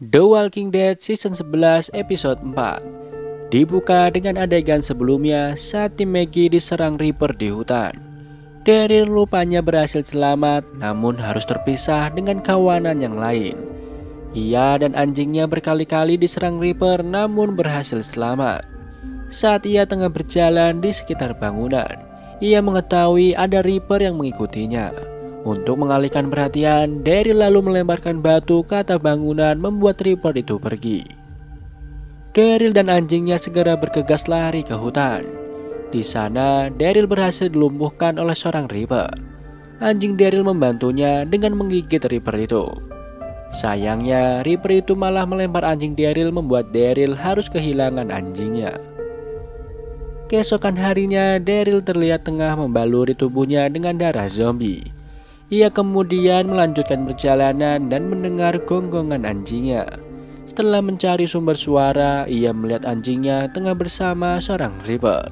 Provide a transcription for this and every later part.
The Walking Dead Season 11 Episode 4 dibuka dengan adegan sebelumnya saat tim Maggie diserang Reaper di hutan. Daryl rupanya berhasil selamat namun harus terpisah dengan kawanan yang lain. Ia dan anjingnya berkali-kali diserang Reaper namun berhasil selamat. Saat ia tengah berjalan di sekitar bangunan, ia mengetahui ada Reaper yang mengikutinya. Untuk mengalihkan perhatian, Daryl lalu melemparkan batu ke atap bangunan membuat Reaper itu pergi. Daryl dan anjingnya segera bergegas lari ke hutan. Di sana, Daryl berhasil dilumpuhkan oleh seorang Reaper. Anjing Daryl membantunya dengan menggigit Reaper itu. Sayangnya, Reaper itu malah melempar anjing Daryl membuat Daryl harus kehilangan anjingnya. Keesokan harinya, Daryl terlihat tengah membaluri tubuhnya dengan darah zombie. Ia kemudian melanjutkan perjalanan dan mendengar gonggongan anjingnya. Setelah mencari sumber suara, ia melihat anjingnya tengah bersama seorang Reaper.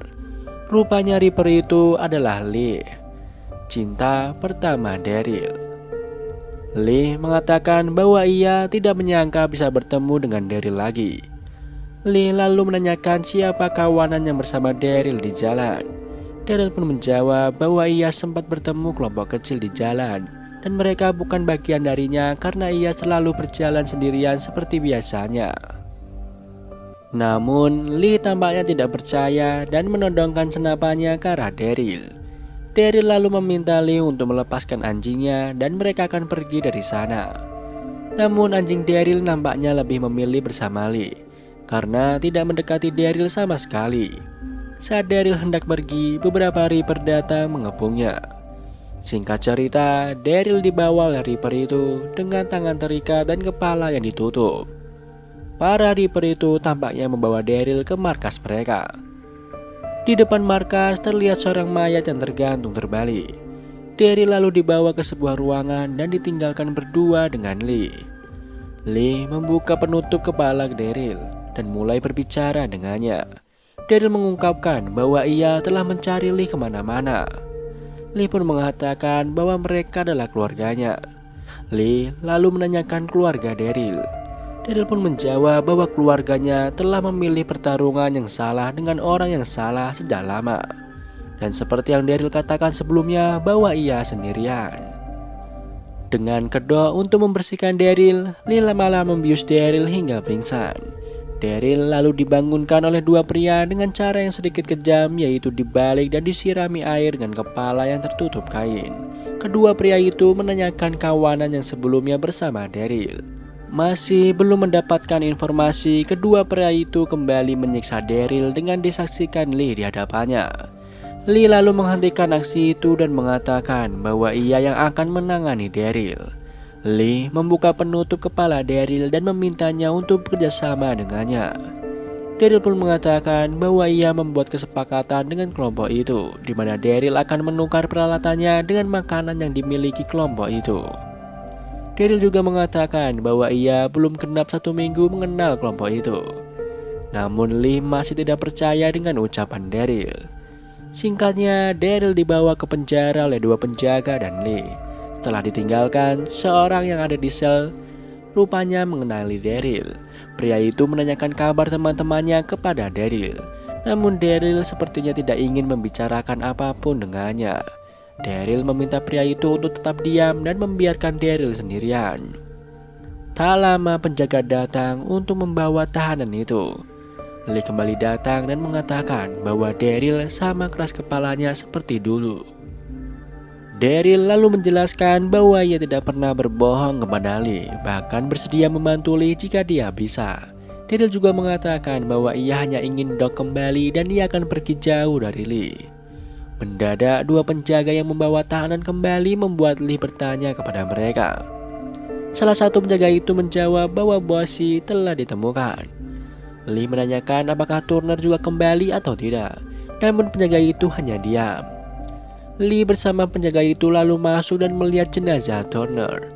Rupanya Reaper itu adalah Lee, cinta pertama Daryl. Lee mengatakan bahwa ia tidak menyangka bisa bertemu dengan Daryl lagi. Lee lalu menanyakan siapa kawanan yang bersama Daryl di jalan. Daryl pun menjawab bahwa ia sempat bertemu kelompok kecil di jalan dan mereka bukan bagian darinya karena ia selalu berjalan sendirian seperti biasanya. Namun Lee tampaknya tidak percaya dan menodongkan senapannya ke arah Daryl. Daryl lalu meminta Lee untuk melepaskan anjingnya dan mereka akan pergi dari sana. Namun anjing Daryl nampaknya lebih memilih bersama Lee karena tidak mendekati Daryl sama sekali. Saat Daryl hendak pergi, beberapa Reaper datang mengepungnya. Singkat cerita, Daryl dibawa oleh Reaper itu dengan tangan terikat dan kepala yang ditutup. Para Reaper itu tampaknya membawa Daryl ke markas mereka. Di depan markas terlihat seorang mayat yang tergantung terbalik. Daryl lalu dibawa ke sebuah ruangan dan ditinggalkan berdua dengan Lee. Lee membuka penutup kepala Daryl dan mulai berbicara dengannya. Daryl mengungkapkan bahwa ia telah mencari Lee kemana-mana. Lee pun mengatakan bahwa mereka adalah keluarganya. Lee lalu menanyakan keluarga Daryl. Daryl pun menjawab bahwa keluarganya telah memilih pertarungan yang salah dengan orang yang salah sejak lama. Dan seperti yang Daryl katakan sebelumnya bahwa ia sendirian. Dengan kedok untuk membersihkan Daryl, Lee malah membius Daryl hingga pingsan. Daryl lalu dibangunkan oleh dua pria dengan cara yang sedikit kejam, yaitu dibalik dan disirami air dengan kepala yang tertutup kain. Kedua pria itu menanyakan kawanan yang sebelumnya bersama Daryl. Masih belum mendapatkan informasi, kedua pria itu kembali menyiksa Daryl dengan disaksikan Lee di hadapannya. Lee lalu menghentikan aksi itu dan mengatakan bahwa ia yang akan menangani Daryl. Lee membuka penutup kepala Daryl dan memintanya untuk bekerjasama dengannya. Daryl pun mengatakan bahwa ia membuat kesepakatan dengan kelompok itu, di mana Daryl akan menukar peralatannya dengan makanan yang dimiliki kelompok itu. Daryl juga mengatakan bahwa ia belum genap 1 minggu mengenal kelompok itu. Namun Lee masih tidak percaya dengan ucapan Daryl. Singkatnya, Daryl dibawa ke penjara oleh dua penjaga dan Lee. Setelah ditinggalkan, seorang yang ada di sel rupanya mengenali Daryl. Pria itu menanyakan kabar teman-temannya kepada Daryl. Namun Daryl sepertinya tidak ingin membicarakan apapun dengannya. Daryl meminta pria itu untuk tetap diam dan membiarkan Daryl sendirian. Tak lama penjaga datang untuk membawa tahanan itu. Lee kembali datang dan mengatakan bahwa Daryl sama keras kepalanya seperti dulu. Daryl lalu menjelaskan bahwa ia tidak pernah berbohong kepada Lee, bahkan bersedia membantu Lee jika dia bisa. Daryl juga mengatakan bahwa ia hanya ingin Doc kembali dan ia akan pergi jauh dari Lee. Mendadak dua penjaga yang membawa tahanan kembali membuat Lee bertanya kepada mereka. Salah satu penjaga itu menjawab bahwa Bossy telah ditemukan. Lee menanyakan apakah Turner juga kembali atau tidak, namun penjaga itu hanya diam. Lee bersama penjaga itu lalu masuk dan melihat jenazah Turner.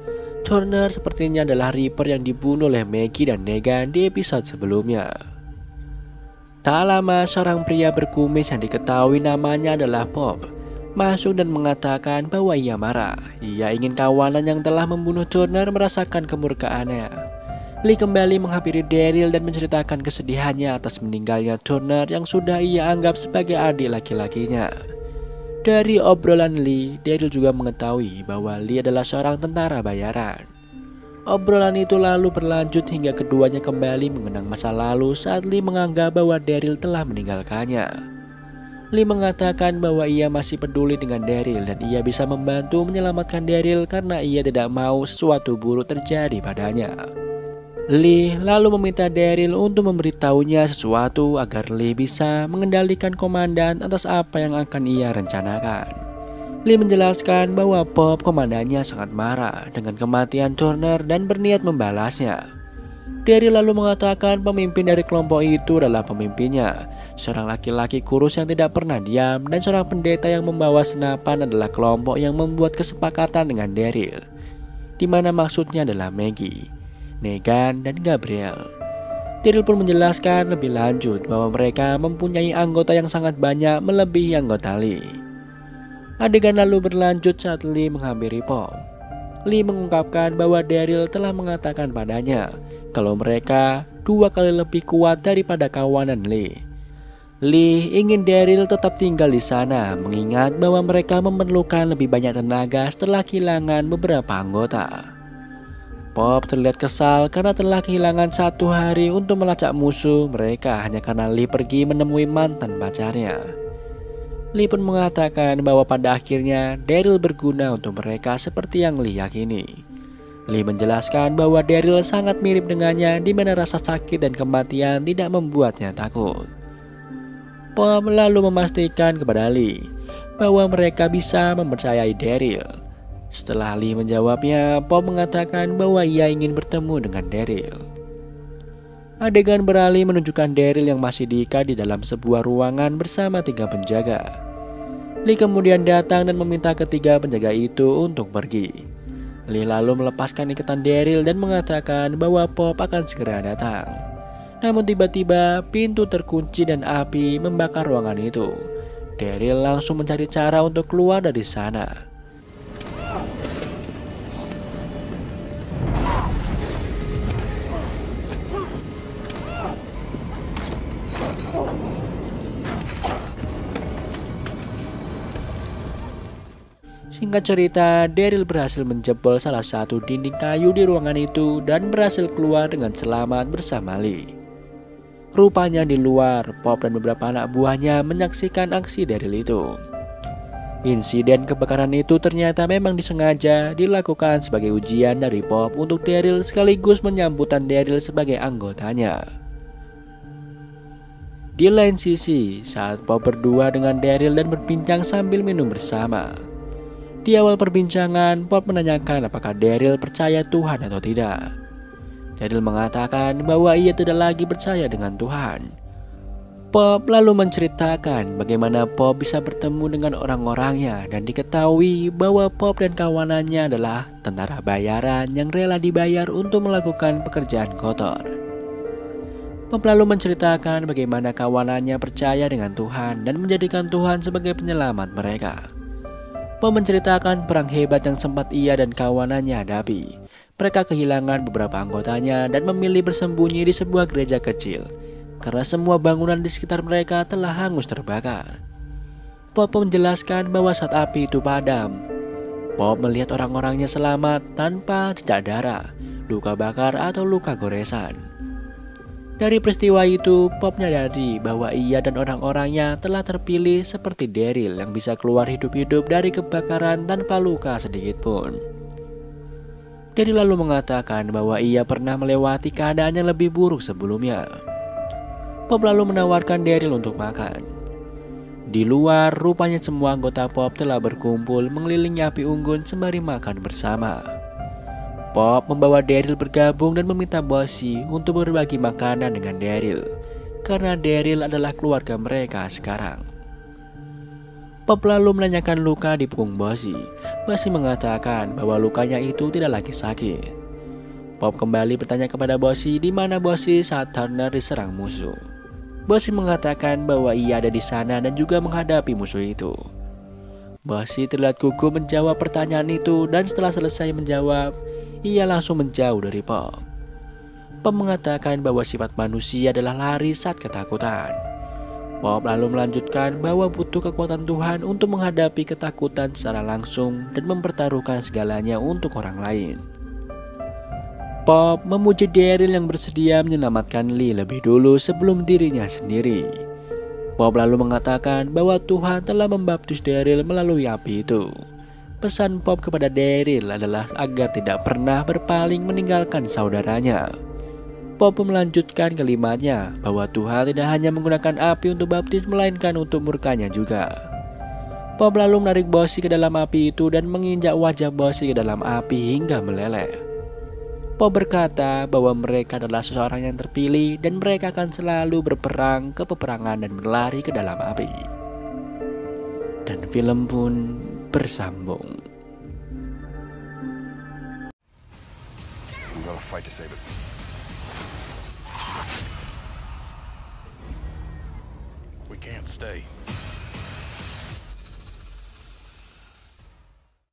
Turner sepertinya adalah Reaper yang dibunuh oleh Maggie dan Negan di episode sebelumnya. Tak lama seorang pria berkumis yang diketahui namanya adalah Bob masuk dan mengatakan bahwa ia marah. Ia ingin kawanan yang telah membunuh Turner merasakan kemurkaannya. Lee kembali menghampiri Daryl dan menceritakan kesedihannya atas meninggalnya Turner yang sudah ia anggap sebagai adik laki-lakinya. Dari obrolan Lee, Daryl juga mengetahui bahwa Lee adalah seorang tentara bayaran. Obrolan itu lalu berlanjut hingga keduanya kembali mengenang masa lalu saat Lee menganggap bahwa Daryl telah meninggalkannya. Lee mengatakan bahwa ia masih peduli dengan Daryl dan ia bisa membantu menyelamatkan Daryl karena ia tidak mau sesuatu buruk terjadi padanya. Lee lalu meminta Daryl untuk memberitahunya sesuatu agar Lee bisa mengendalikan komandan atas apa yang akan ia rencanakan. Lee menjelaskan bahwa Pop komandannya sangat marah dengan kematian Turner dan berniat membalasnya. Daryl lalu mengatakan pemimpin dari kelompok itu adalah pemimpinnya, seorang laki-laki kurus yang tidak pernah diam, dan seorang pendeta yang membawa senapan adalah kelompok yang membuat kesepakatan dengan Daryl, di mana maksudnya adalah Maggie, Negan, dan Gabriel. Daryl pun menjelaskan lebih lanjut bahwa mereka mempunyai anggota yang sangat banyak melebihi anggota Lee. Adegan lalu berlanjut saat Lee menghampiri Pop. Lee mengungkapkan bahwa Daryl telah mengatakan padanya kalau mereka 2 kali lebih kuat daripada kawanan Lee. Lee ingin Daryl tetap tinggal di sana mengingat bahwa mereka memerlukan lebih banyak tenaga setelah kehilangan beberapa anggota. Pop terlihat kesal karena telah kehilangan 1 hari untuk melacak musuh mereka hanya karena Lee pergi menemui mantan pacarnya. Lee pun mengatakan bahwa pada akhirnya Daryl berguna untuk mereka seperti yang Lee yakini. Lee menjelaskan bahwa Daryl sangat mirip dengannya di mana rasa sakit dan kematian tidak membuatnya takut. Pop lalu memastikan kepada Lee bahwa mereka bisa mempercayai Daryl. Setelah Lee menjawabnya, Pop mengatakan bahwa ia ingin bertemu dengan Daryl. Adegan beralih menunjukkan Daryl yang masih diikat di dalam sebuah ruangan bersama 3 penjaga. Lee kemudian datang dan meminta ketiga penjaga itu untuk pergi. Lee lalu melepaskan ikatan Daryl dan mengatakan bahwa Pop akan segera datang. Namun tiba-tiba pintu terkunci dan api membakar ruangan itu. Daryl langsung mencari cara untuk keluar dari sana. Singkat cerita, Daryl berhasil menjebol salah satu dinding kayu di ruangan itu dan berhasil keluar dengan selamat bersama Lee. Rupanya di luar, Pop dan beberapa anak buahnya menyaksikan aksi Daryl itu. Insiden kebakaran itu ternyata memang disengaja dilakukan sebagai ujian dari Pop untuk Daryl sekaligus menyambutan Daryl sebagai anggotanya. Di lain sisi, saat Pop berdua dengan Daryl dan berbincang sambil minum bersama. Di awal perbincangan, Pop menanyakan apakah Daryl percaya Tuhan atau tidak. Daryl mengatakan bahwa ia tidak lagi percaya dengan Tuhan. Pop lalu menceritakan bagaimana Pop bisa bertemu dengan orang-orangnya dan diketahui bahwa Pop dan kawanannya adalah tentara bayaran yang rela dibayar untuk melakukan pekerjaan kotor. Pop lalu menceritakan bagaimana kawanannya percaya dengan Tuhan dan menjadikan Tuhan sebagai penyelamat mereka. Pop menceritakan perang hebat yang sempat ia dan kawanannya hadapi. Mereka kehilangan beberapa anggotanya dan memilih bersembunyi di sebuah gereja kecil karena semua bangunan di sekitar mereka telah hangus terbakar. Pop menjelaskan bahwa saat api itu padam, Pop melihat orang-orangnya selamat tanpa jejak darah, luka bakar atau luka goresan. Dari peristiwa itu, Pop menyadari bahwa ia dan orang-orangnya telah terpilih seperti Daryl yang bisa keluar hidup-hidup dari kebakaran tanpa luka sedikit pun. Daryl lalu mengatakan bahwa ia pernah melewati keadaan yang lebih buruk sebelumnya. Pop lalu menawarkan Daryl untuk makan. Di luar, rupanya semua anggota Pop telah berkumpul mengelilingi api unggun sembari makan bersama. Pop membawa Daryl bergabung dan meminta Bossy untuk berbagi makanan dengan Daryl karena Daryl adalah keluarga mereka sekarang. Pop lalu menanyakan luka di punggung Bossy. Bossy mengatakan bahwa lukanya itu tidak lagi sakit. Pop kembali bertanya kepada Bossy di mana Bossy saat Turner diserang musuh. Bossy mengatakan bahwa ia ada di sana dan juga menghadapi musuh itu. Bossy terlihat gugup menjawab pertanyaan itu dan setelah selesai menjawab, ia langsung menjauh dari Pop. Pop mengatakan bahwa sifat manusia adalah lari saat ketakutan. Pop lalu melanjutkan bahwa butuh kekuatan Tuhan untuk menghadapi ketakutan secara langsung dan mempertaruhkan segalanya untuk orang lain. Pop memuji Daryl yang bersedia menyelamatkan Lee lebih dulu sebelum dirinya sendiri. Pop lalu mengatakan bahwa Tuhan telah membaptis Daryl melalui api itu. Pesan Pop kepada Daryl adalah agar tidak pernah berpaling meninggalkan saudaranya. Pop melanjutkan kalimatnya bahwa Tuhan tidak hanya menggunakan api untuk baptis melainkan untuk murkanya juga. Pop lalu menarik Bossy ke dalam api itu dan menginjak wajah Bossy ke dalam api hingga meleleh. Pop berkata bahwa mereka adalah seseorang yang terpilih dan mereka akan selalu berperang ke peperangan dan berlari ke dalam api. Dan film pun bersambung. We gotta fight to save it. We can't stay.